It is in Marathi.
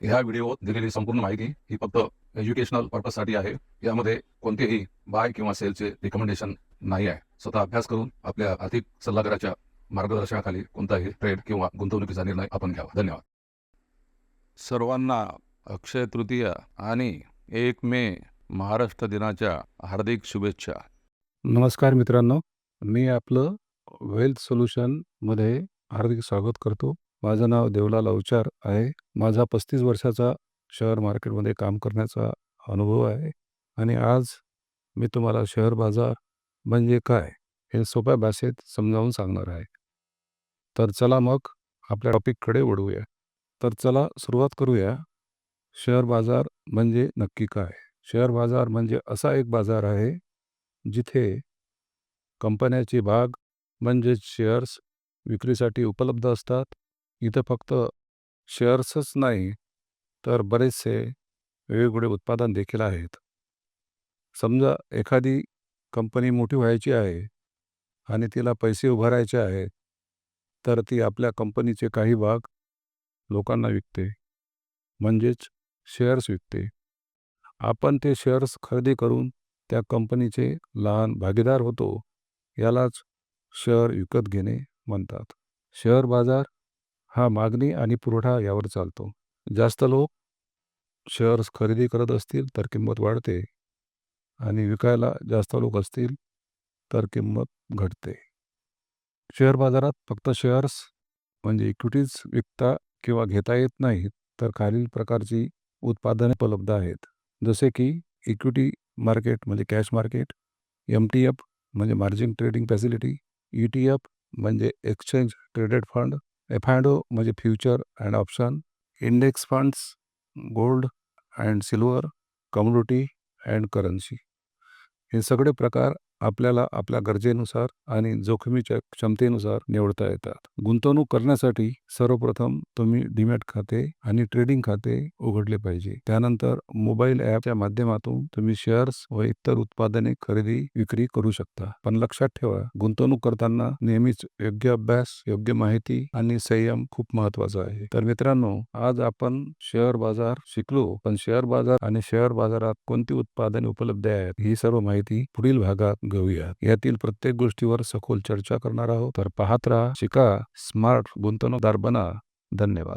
ह्या व्हिडिओत दिलेली संपूर्ण माहिती ही फक्त एज्युकेशनल पर्पजसाठी आहे. यामध्ये कोणतेही बाय किंवा सेलचे रिकमेंडेशन नाही आहे. स्वतः अभ्यास करून आपल्या आर्थिक सल्लागाराच्या मार्गदर्शनाखाली कोणताही ट्रेड किंवा गुंतवणुकीचा निर्णय आपण घ्यावा. धन्यवाद. सर्वांना अक्षय तृतीया आणि 1 मे महाराष्ट्र दिनाच्या हार्दिक शुभेच्छा. नमस्कार मित्रांनो, मी आपलं वेल्थ सोल्युशनमध्ये हार्दिक स्वागत करतो. माझं नाव देवलाल अवचार आहे. माझा 35 वर्षाचा शेअर मार्केटमध्ये काम करण्याचा अनुभव आहे आणि आज मी तुम्हाला शेअर बाजार म्हणजे काय हे सोप्या भाषेत समजावून सांगणार आहे. तर चला मग आपल्या टॉपिककडे वळूया. तर चला सुरुवात करूया. शेअर बाजार म्हणजे नक्की काय? शेअर बाजार म्हणजे असा एक बाजार आहे जिथे कंपन्याचे भाग म्हणजेच शेअर्स विक्रीसाठी उपलब्ध असतात. इथं फक्त शेअर्सच नाही तर बरेचसे वेगवेगळे उत्पादन देखील आहेत. समजा एखादी कंपनी मोठी व्हायची आहे आणि तिला पैसे उभारायचे आहेत, तर ती आपल्या कंपनीचे काही भाग लोकांना विकते, म्हणजेच शेअर्स विकते. आपण ते शेअर्स खरेदी करून त्या कंपनीचे लहान भागीदार होतो. यालाच शेअर विकत घेणे म्हणतात. शेअर बाजार हा मागणी आणि पुरवठा यावर चालतो. जास्त लोक शेअर्स खरेदी करत असतील तर किंमत वाढते आणि विकायला जास्त लोक असतील तर किंमत घटते. शेअर बाजारात फक्त शेअर्स म्हणजे इक्विटीज विकता किंवा घेता येत नाहीत, तर खालील प्रकारची उत्पादने उपलब्ध आहेत. जसे की इक्विटी मार्केट म्हणजे कॅश मार्केट, MTF म्हणजे मार्जिन ट्रेडिंग फॅसिलिटी, ETF म्हणजे एक्सचेंज ट्रेडेड फंड, F&O म्हणजे future and option, index funds, gold and silver, commodity and currency. हे सगळे प्रकार आपल्याला आपल्या गरजेनुसार आणि जोखमीच्या क्षमतेनुसार निवडता येतात. गुंतवणूक करण्यासाठी सर्वप्रथम तुम्ही डीमॅट खाते आणि ट्रेडिंग खाते उघडले पाहिजे. त्यानंतर मोबाईल ॲपच्या माध्यमातून तुम्ही शेअर्स व इतर उत्पादने खरेदी विक्री करू शकता. पण लक्षात ठेवा, गुंतवणूक करताना नेहमीच योग्य अभ्यास, योग्य माहिती आणि संयम खूप महत्त्वाचा आहे. तर मित्रांनो, आज आपण शेअर बाजार शिकलो, पण शेअर बाजार आणि शेअर बाजारात कोणती उत्पादने उपलब्ध आहेत ही सर्व माहिती पुढील भागात घेऊया. यातील प्रत्येक गोष्टीवर सखोल चर्चा करणार आहोत. तर पाहत राहा, शिका, स्मार्ट गुंतवणूकदार बना. धन्यवाद.